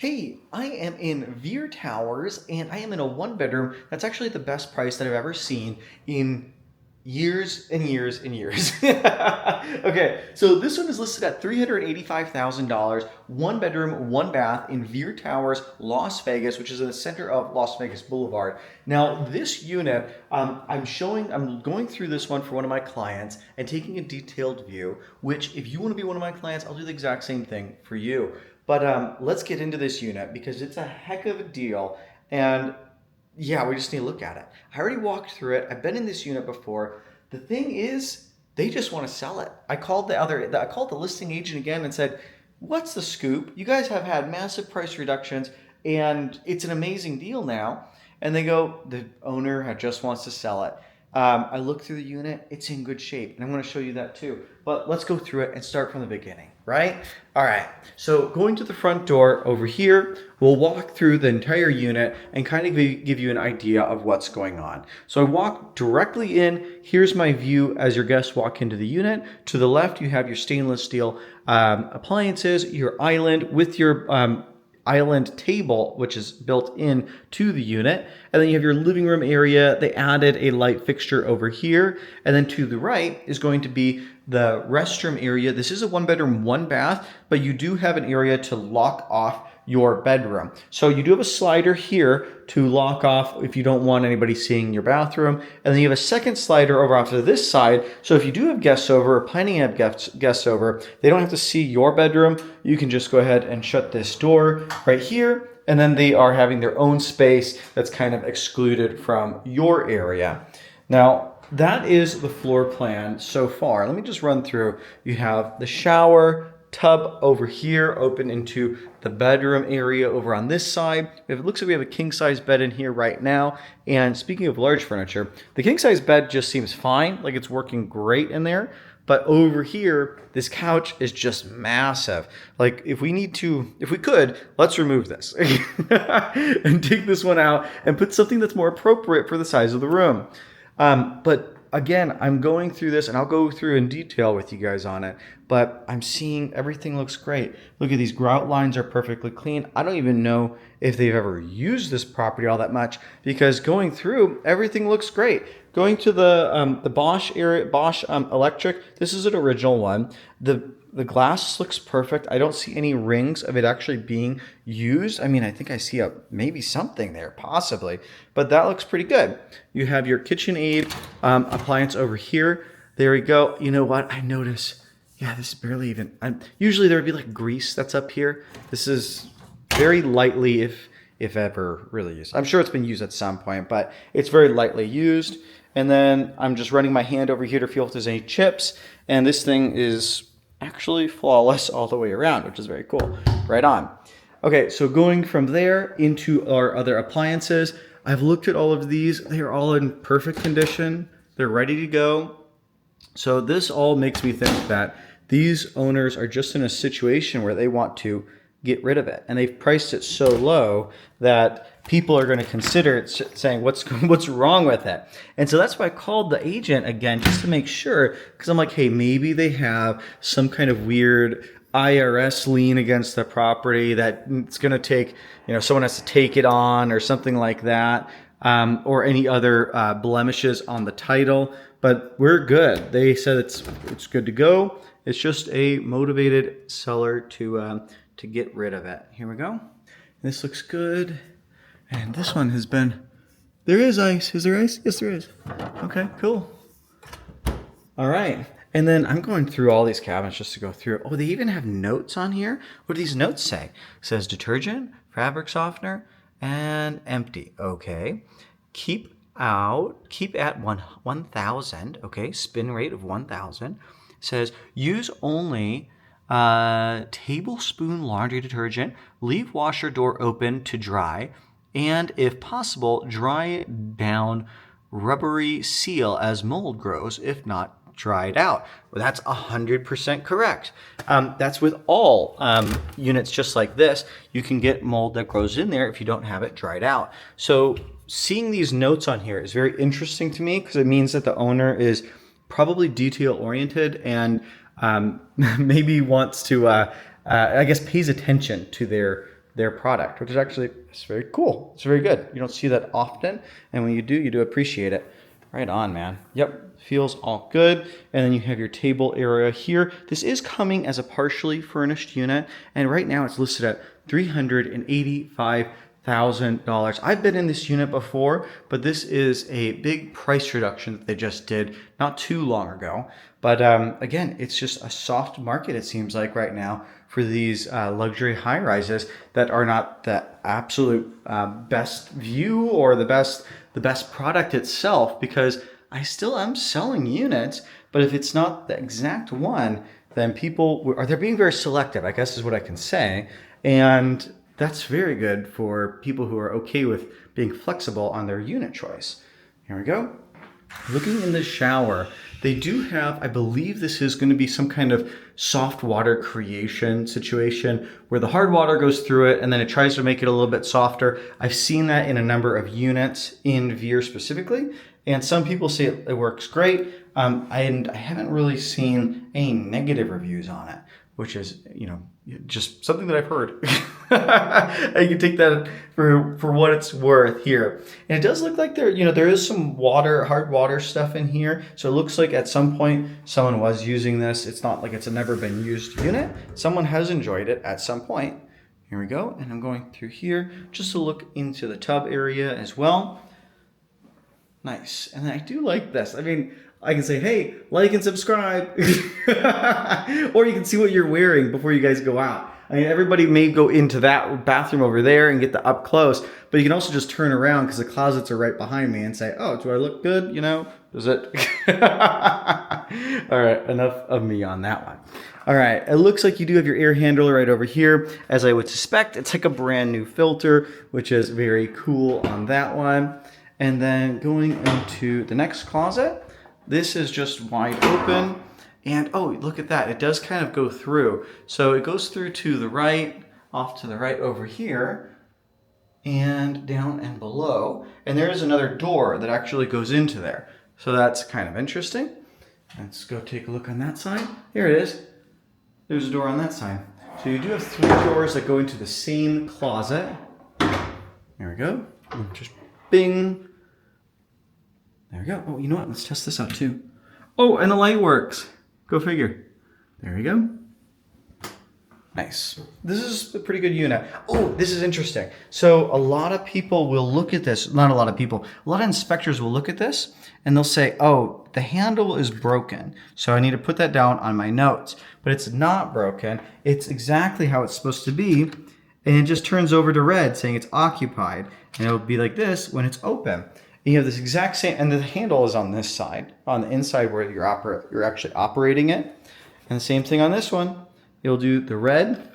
Hey, I am in Veer Towers and I am in a one bedroom that's actually the best price that I've ever seen in years and years and years. Okay, so this one is listed at $385,000, one bedroom, one bath in Veer Towers, Las Vegas, which is in the center of Las Vegas Boulevard. Now, this unit, I'm going through this one for one of my clients and taking a detailed view, which if you want to be one of my clients, I'll do the exact same thing for you. But let's get into this unit because it's a heck of a deal. And yeah, we just need to look at it. I already walked through it. I've been in this unit before. The thing is, they just want to sell it. I called the listing agent again and said, "What's the scoop? You guys have had massive price reductions, and it's an amazing deal now." And they go, "The owner just wants to sell it." I looked through the unit. It's in good shape, and I'm going to show you that too. But let's go through it and start from the beginning, right? All right. So going to the front door over here, we'll walk through the entire unit and kind of give you an idea of what's going on. So I walk directly in. Here's my view as your guests walk into the unit. To the left, you have your stainless steel appliances, your island with your island table, which is built in to the unit. And then you have your living room area. They added a light fixture over here. And then to the right is going to be the restroom area. This is a one bedroom, one bath, but you do have an area to lock off your bedroom. So you do have a slider here to lock off if you don't want anybody seeing your bathroom. And then you have a second slider over off to this side. So if you do have guests over or planning to have guests over, they don't have to see your bedroom. You can just go ahead and shut this door right here. And then they are having their own space that's kind of excluded from your area. Now, that is the floor plan so far. Let me just run through. You have the shower, tub over here, open into the bedroom area over on this side. It looks like we have a king size bed in here right now. And speaking of large furniture, the king size bed just seems fine, like it's working great in there. But over here, this couch is just massive. Like if we could, let's remove this and take this one out and put something that's more appropriate for the size of the room. But again, I'm going through this and I'll go through in detail with you guys on it, but I'm seeing everything looks great. Look at these grout lines are perfectly clean. I don't even know if they've ever used this property all that much because going through, everything looks great. Going to the Bosch area, Bosch electric, this is an original one. The glass looks perfect. I don't see any rings of it actually being used. I mean, I think I see maybe something there, possibly, but that looks pretty good. You have your KitchenAid appliance over here. There we go. You know what? I notice, yeah, this is barely even, usually there would be like grease that's up here. This is very lightly, if ever really used. I'm sure it's been used at some point, but it's very lightly used. And then I'm just running my hand over here to feel if there's any chips. And this thing is actually flawless all the way around, which is very cool. Right on. Okay, so going from there into our other appliances, I've looked at all of these. They are all in perfect condition. They're ready to go. So this all makes me think that these owners are just in a situation where they want to get rid of it. And they've priced it so low that people are going to consider it, saying, what's wrong with it? And so that's why I called the agent again, just to make sure, because I'm like, hey, maybe they have some kind of weird IRS lien against the property that it's going to take, someone has to take it on or something like that, or any other blemishes on the title. But we're good. They said it's good to go. It's just a motivated seller to get rid of it. Here we go. This looks good. And this one has been, there is ice. Is there ice? Yes, there is. Okay, cool. All right. And then I'm going through all these cabinets just to go through. Oh, they even have notes on here. What do these notes say? It says detergent, fabric softener, and empty. Okay. Keep at 1,000. Okay. Spin rate of 1,000. Says use only tablespoon laundry detergent. Leave washer door open to dry. And if possible, dry down rubbery seal as mold grows, if not dried out. Well, that's 100% correct. That's with all units just like this. You can get mold that grows in there if you don't have it dried out. So seeing these notes on here is very interesting to me because it means that the owner is probably detail oriented and maybe wants to, I guess, pays attention to their their product, which is actually, it's very cool. It's very good. You don't see that often. And when you do appreciate it. Right on, man. Yep, feels all good. And then you have your table area here. This is coming as a partially furnished unit. And right now it's listed at $385,000. I've been in this unit before, but this is a big price reduction that they just did not too long ago. But again, it's just a soft market, it seems like right now, for these luxury high-rises that are not the absolute best view or the best product itself, because I still am selling units, but if it's not the exact one, then they're being very selective, I guess is what I can say. And that's very good for people who are okay with being flexible on their unit choice. Here we go. Looking in the shower, they do have, I believe this is going to be some kind of soft water creation situation where the hard water goes through it and then it tries to make it a little bit softer. I've seen that in a number of units in Veer specifically, and some people say it works great. I haven't really seen any negative reviews on it, which is, just something that I've heard. I can take that for what it's worth here. And it does look like there is some hard water stuff in here. So it looks like at some point someone was using this. It's not like it's a never been used unit. Someone has enjoyed it at some point. Here we go. And I'm going through here just to look into the tub area as well. Nice. And I do like this. I mean, I can say, hey, like and subscribe. Or you can see what you're wearing before you guys go out. I mean, everybody may go into that bathroom over there and get the up close, but you can also just turn around because the closets are right behind me and say, oh, do I look good? Does it? All right, enough of me on that one. All right, it looks like you do have your air handler right over here. As I would suspect, it's like a brand new filter, which is very cool on that one. And then going into the next closet, this is just wide open. And oh, look at that. It does kind of go through. So it goes through to the right, off to the right over here, and down and below. And there is another door that actually goes into there. So that's kind of interesting. Let's go take a look on that side. Here it is. There's a door on that side. So you do have 3 doors that go into the same closet. There we go. Just bing. There we go. Oh, you know what? Let's test this out too. Oh, and the light works. Go figure. There we go. Nice. This is a pretty good unit. Oh, this is interesting. So a lot of people will look at this. Not a lot of people. A lot of inspectors will look at this and they'll say, oh, the handle is broken. So I need to put that down on my notes. But it's not broken. It's exactly how it's supposed to be. And it just turns over to red saying it's occupied. And it'll be like this when it's open. You have this exact same, and the handle is on this side, on the inside where you're actually operating it. And the same thing on this one. You'll do the red,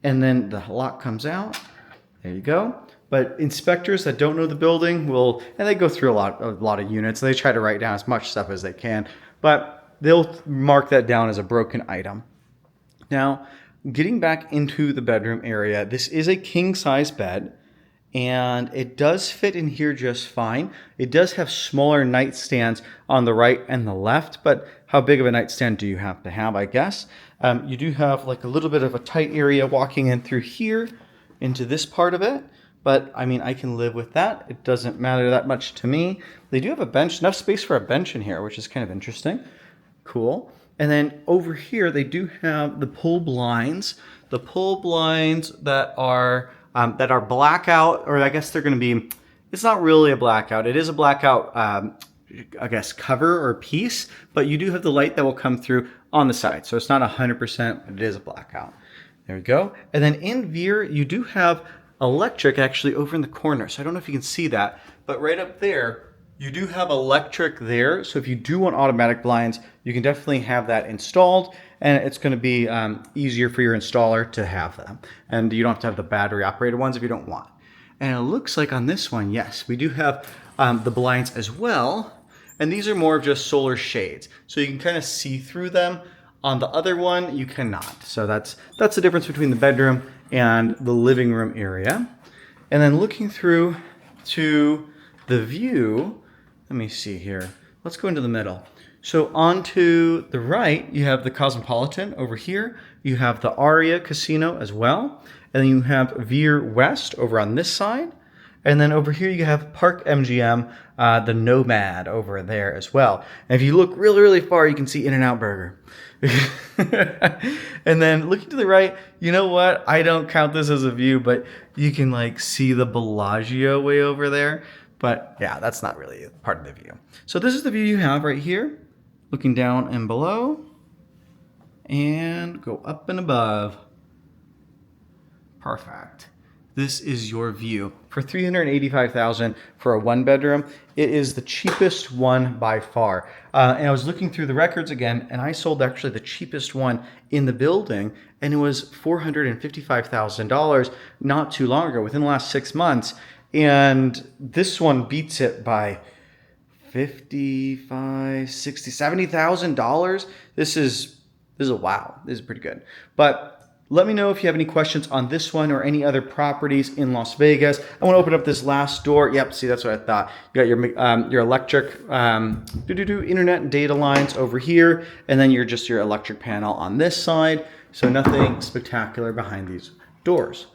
and then the lock comes out. There you go. But inspectors that don't know the building will, and they go through a lot of units, and they try to write down as much stuff as they can, but they'll mark that down as a broken item. Now, getting back into the bedroom area, this is a king-size bed. And it does fit in here just fine. It does have smaller nightstands on the right and the left, but how big of a nightstand do you have to have, I guess? You do have like a little bit of a tight area walking in through here into this part of it, but I mean, I can live with that. It doesn't matter that much to me. They do have a bench, enough space for a bench in here, which is kind of interesting. Cool. And then over here, they do have the pull blinds. The pull blinds that are blackout, or I guess they're going to be, it's not really a blackout. It is a blackout, I guess, cover or piece, but you do have the light that will come through on the side. So it's not 100%, but it is a blackout. There we go. And then in Veer, you do have electric actually over in the corner. So I don't know if you can see that, but right up there, you do have electric there. So if you do want automatic blinds, you can definitely have that installed. And it's going to be easier for your installer to have them. And you don't have to have the battery operated ones if you don't want. And it looks like on this one, yes, we do have the blinds as well. And these are more of just solar shades. So you can kind of see through them. On the other one, you cannot. So that's the difference between the bedroom and the living room area. And then looking through to the view, let me see here. Let's go into the middle. So on to the right, you have the Cosmopolitan over here. You have the Aria Casino as well. And then you have Veer West over on this side. And then over here you have Park MGM, the Nomad over there as well. And if you look really, really far, you can see In-N-Out Burger. And then looking to the right, you know what? I don't count this as a view, but you can like see the Bellagio way over there. But yeah, that's not really part of the view. So this is the view you have right here, looking down and below, and go up and above. Perfect. This is your view for $385,000 for a one bedroom. It is the cheapest one by far. And I was looking through the records again, and I sold actually the cheapest one in the building, and it was $455,000 not too long ago, within the last 6 months. And this one beats it by $55,000, $60,000, $70,000. This is a wow. This is pretty good. But let me know if you have any questions on this one or any other properties in Las Vegas. I want to open up this last door. Yep, see, that's what I thought. You got your electric internet and data lines over here, and then your electric panel on this side. So nothing spectacular behind these doors.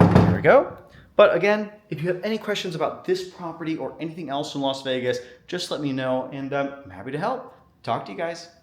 There we go. But again, if you have any questions about this property or anything else in Las Vegas, just let me know, and I'm happy to help. Talk to you guys.